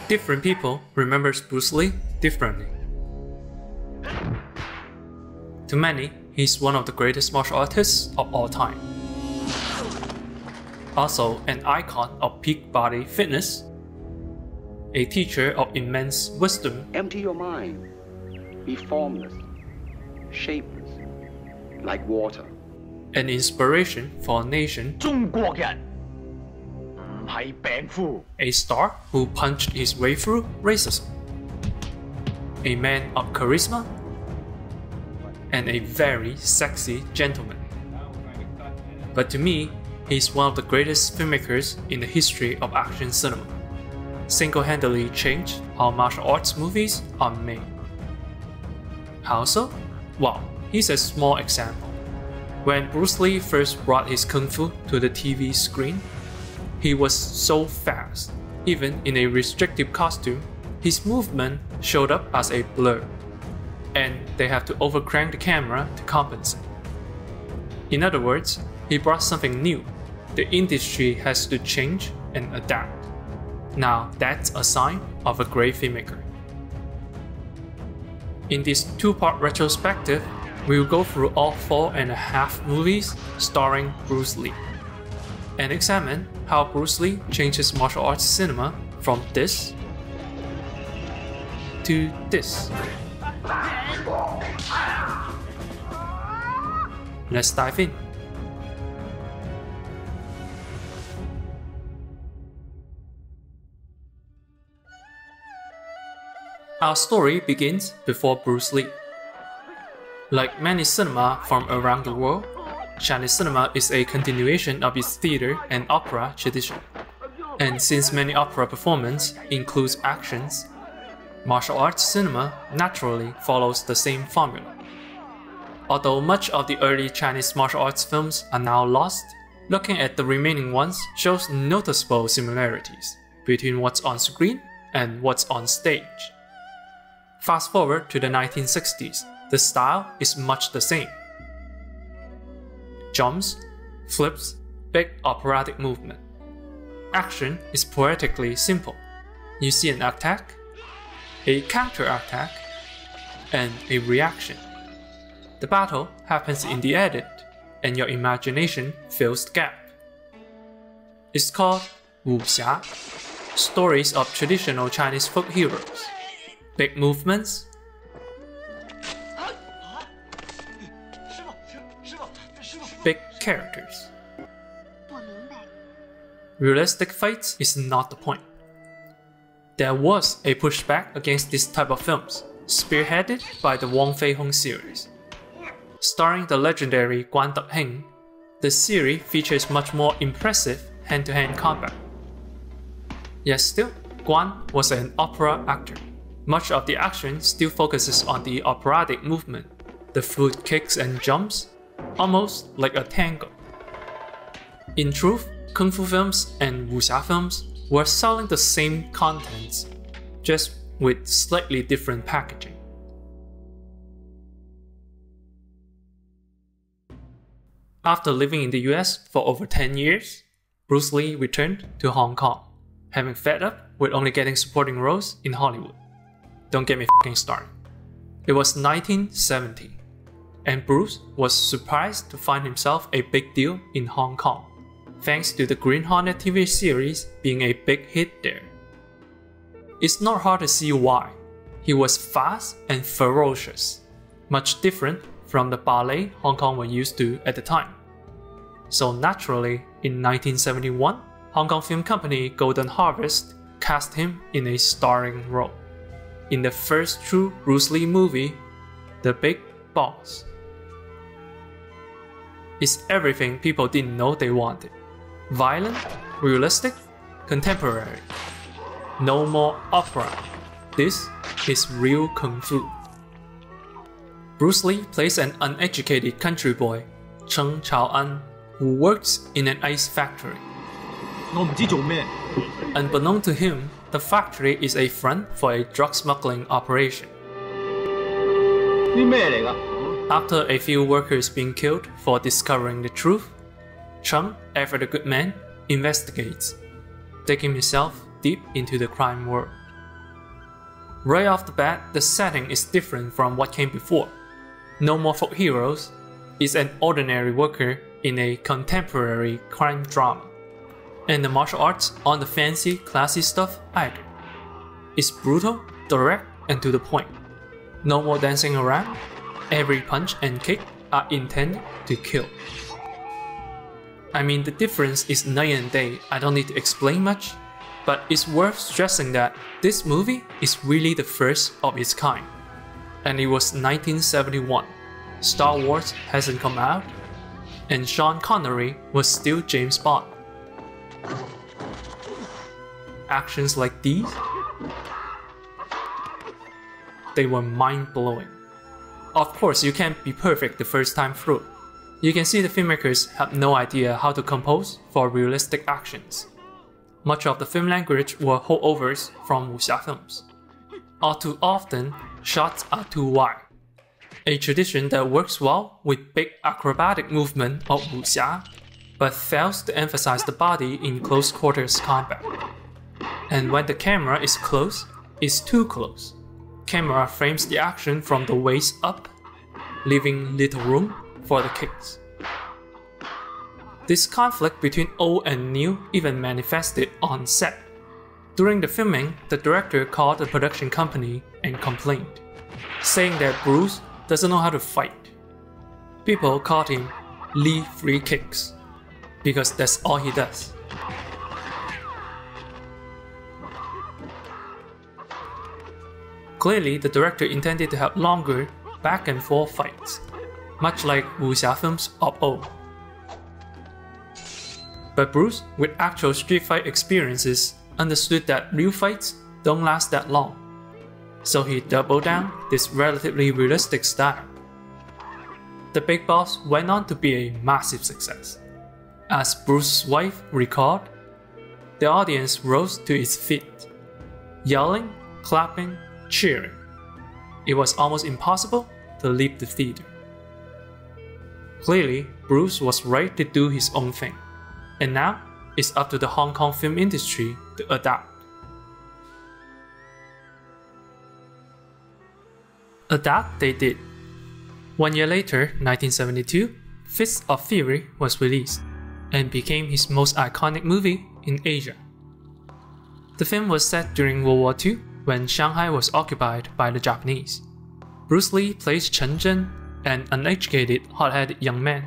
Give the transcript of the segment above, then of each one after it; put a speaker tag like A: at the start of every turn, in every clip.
A: different people remembers Bruce Lee differently. To many, he's one of the greatest martial artists of all time. Also an icon of peak body fitness, a teacher of immense wisdom.
B: Empty your mind. Be formless, shapeless, like water.
A: An inspiration for a nation.
C: 中國人唔係病夫。
A: A star who punched his way through racism. A man of charisma. And a very sexy gentleman. But to me, he's one of the greatest filmmakers in the history of action cinema. Single-handedly changed how martial arts movies are made. How so? Well, here's a small example. When Bruce Lee first brought his kung fu to the TV screen, he was so fast. Even in a restrictive costume, his movement showed up as a blur, and they have to overcrank the camera to compensate. In other words, he brought something new. The industry has to change and adapt. Now that's a sign of a great filmmaker. In this two-part retrospective, we will go through all 4.5 movies starring Bruce Lee, and examine how Bruce Lee changes martial arts cinema from this to this. Let's dive in. Our story begins before Bruce Lee. Like many cinema from around the world, Chinese cinema is a continuation of its theater and opera tradition. And since many opera performance includes actions, martial arts cinema naturally follows the same formula. Although much of the early Chinese martial arts films are now lost, looking at the remaining ones shows noticeable similarities between what's on screen and what's on stage. Fast forward to the 1960s, the style is much the same. Jumps, flips, big operatic movement. Action is poetically simple. You see an attack, a counter-attack, and a reaction. The battle happens in the edit, and your imagination fills the gap. It's called wuxia, stories of traditional Chinese folk heroes. Big movements, big characters. Realistic fights is not the point. There was a pushback against this type of films, spearheaded by the Wong Fei Hung series. Starring the legendary Guan Deheng, the series features much more impressive hand-to-hand combat. Yet still, Guan was an opera actor. Much of the action still focuses on the operatic movement, the fluid kicks and jumps, almost like a tango. In truth, kung fu films and wuxia films were selling the same contents, just with slightly different packaging. After living in the US for over 10 years, Bruce Lee returned to Hong Kong, having fed up with only getting supporting roles in Hollywood. Don't get me f***ing started. It was 1970, and Bruce was surprised to find himself a big deal in Hong Kong, thanks to the Green Hornet TV series being a big hit there. It's not hard to see why. He was fast and ferocious, much different from the ballet Hong Kong were used to at the time. So naturally, in 1971, Hong Kong film company Golden Harvest cast him in a starring role in the first true Bruce Lee movie, The Big Boss. It's everything people didn't know they wanted. Violent, realistic, contemporary. No more opera. This is real kung fu. Bruce Lee plays an uneducated country boy, Cheng Chao-an, who works in an ice factory.
C: 我唔知做咩。
A: Unbeknown to him, the factory is a front for a drug smuggling operation.
C: 啲咩嚟㗎？
A: After a few workers being killed for discovering the truth, Cheng, ever the good man, investigates, digging himself deep into the crime world. Right off the bat, the setting is different from what came before. No more folk heroes, it's an ordinary worker in a contemporary crime drama. And the martial arts aren't the fancy, classy stuff either. It's brutal, direct, and to the point. No more dancing around. Every punch and kick are intended to kill. I mean, the difference is night and day, I don't need to explain much, but it's worth stressing that this movie is really the first of its kind. And it was 1971, Star Wars hasn't come out, and Sean Connery was still James Bond. Actions like these, they were mind-blowing. Of course, you can't be perfect the first time through. You can see the filmmakers have no idea how to compose for realistic actions. Much of the film language were holdovers from wuxia films. All too often, shots are too wide. A tradition that works well with big acrobatic movement of wuxia, but fails to emphasize the body in close quarters combat. And when the camera is close, it's too close. Camera frames the action from the waist up, leaving little room for the kicks. This conflict between old and new even manifested on set. During the filming, the director called the production company and complained, saying that Bruce doesn't know how to fight. People called him Lee Free Kicks, because that's all he does. Clearly, the director intended to have longer, back and forth fights, much like wuxia films of old. But Bruce, with actual street fight experiences, understood that real fights don't last that long, so he doubled down this relatively realistic style. The Big Boss went on to be a massive success. As Bruce's wife recalled, the audience rose to its feet, yelling, clapping, cheering. It was almost impossible to leave the theater. Clearly, Bruce was right to do his own thing, and now it's up to the Hong Kong film industry to adapt. Adapt they did. 1 year later, 1972, Fists of Fury was released, and became his most iconic movie in Asia. The film was set during World War II, when Shanghai was occupied by the Japanese. Bruce Lee plays Chen Zhen, an uneducated, hot-headed young man,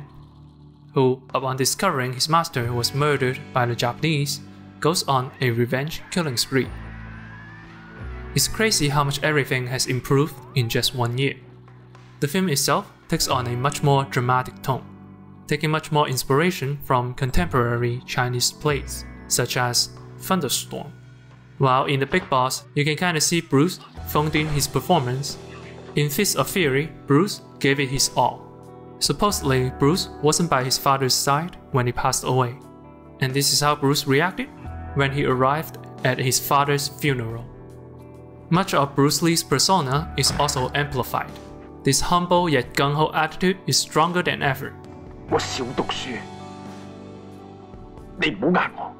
A: who, upon discovering his master was murdered by the Japanese, goes on a revenge killing spree. It's crazy how much everything has improved in just 1 year. The film itself takes on a much more dramatic tone, taking much more inspiration from contemporary Chinese plays, such as Thunderstorm. While in The Big Boss, you can kinda see Bruce phoned in his performance. In Fists of Fury, Bruce gave it his all. Supposedly, Bruce wasn't by his father's side when he passed away, and this is how Bruce reacted when he arrived at his father's funeral. Much of Bruce Lee's persona is also amplified. This humble yet gung-ho attitude is stronger than ever.
C: 我少讀書，你唔好呃我。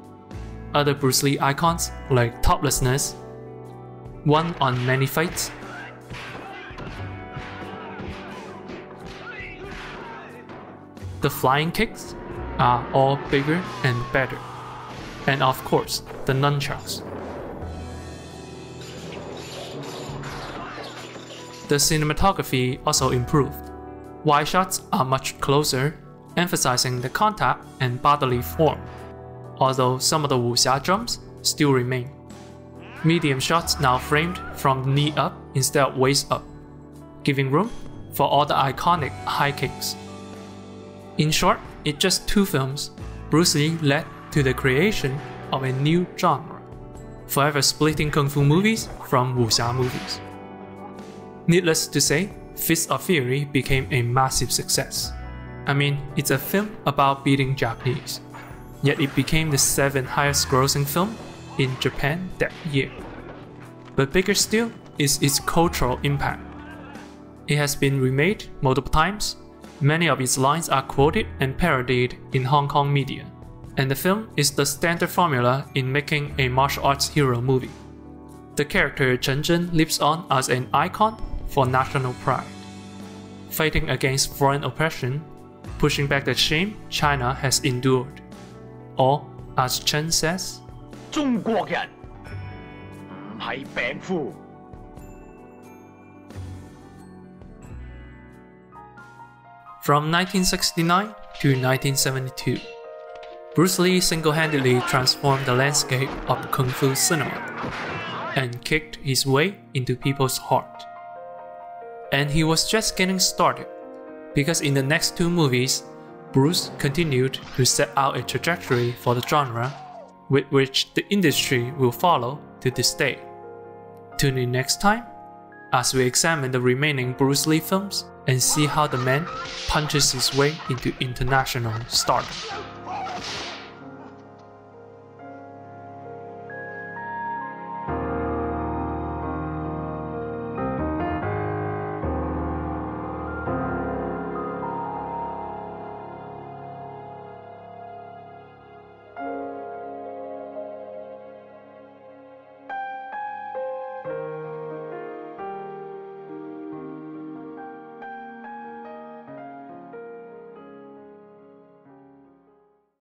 A: Other Bruce Lee icons like toplessness, won on many fights, the flying kicks are all bigger and better, and of course, the nunchucks. The cinematography also improved. Wide shots are much closer, emphasizing the contact and bodily form, although some of the wuxia jumps still remain. Medium shots now framed from knee up instead of waist up, giving room for all the iconic high kicks. In short, in just 2 films, Bruce Lee led to the creation of a new genre, forever splitting kung fu movies from wuxia movies. Needless to say, Fists of Fury became a massive success. I mean, it's a film about beating Japanese, yet it became the 7th highest grossing film in Japan that year. But bigger still is its cultural impact. It has been remade multiple times, many of its lines are quoted and parodied in Hong Kong media, and the film is the standard formula in making a martial arts hero movie. the character Chen Zhen lives on as an icon for national pride, fighting against foreign oppression, pushing back the shame China has endured. Or, as Chen says,
C: 中國人唔係病夫。
A: From 1969 to 1972, Bruce Lee single-handedly transformed the landscape of Kung Fu cinema and kicked his way into people's heart. And he was just getting started, because in the next two movies, Bruce continued to set out a trajectory for the genre, with which the industry will follow to this day. Tune in next time as we examine the remaining Bruce Lee films and see how the man punches his way into international stardom.